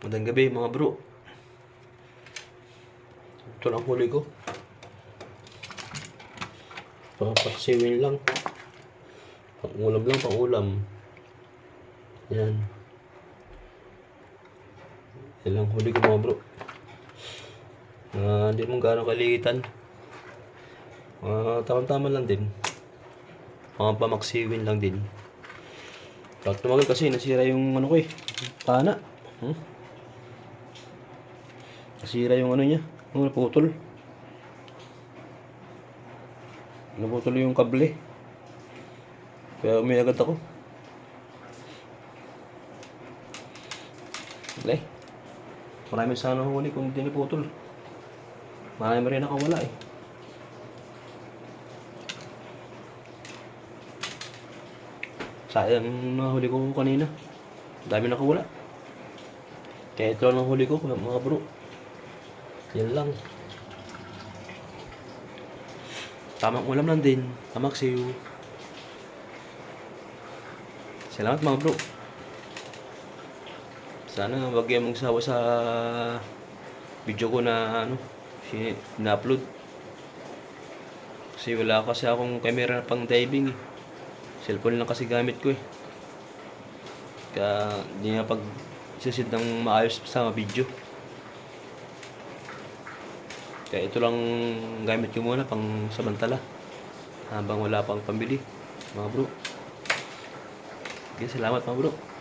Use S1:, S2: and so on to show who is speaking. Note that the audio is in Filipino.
S1: Magandang gabi mga bro. Ito lang huli ko. Paksiwin lang. Pang-ulam lang, pang-ulam. Yan. Yan lang huli ko mga bro. Hindi mo gaano kaliitan. Tama-tama lang din. Mga pamaksiwin lang din. At tumagal kasi nasira yung ano ko eh. Pana. Nasira yung ano niya. Naputol. Naputol yung kable. Kaya agad ako. Wala eh. Marami sana huli kung hindi naputol. Marami rin nakawala eh. Sayang nahuli ko kanina. Dami nakawala. Kaya ito lang ang huli ko mga bro. Yan lang. Tamang ulam lang din. Tamaksiw. Salamat mga bro. Sana wag kayong magsawa sa video ko na na-upload. Kasi wala kasi akong camera pang diving eh. Cellphone lang kasi gamit ko eh. Kaya hindi nga pag-sisid ng maayos sa video. Kaya ito lang gamit ko muna pang samantala. Habang wala pang pambili mga bro. Okay, salamat mga bro.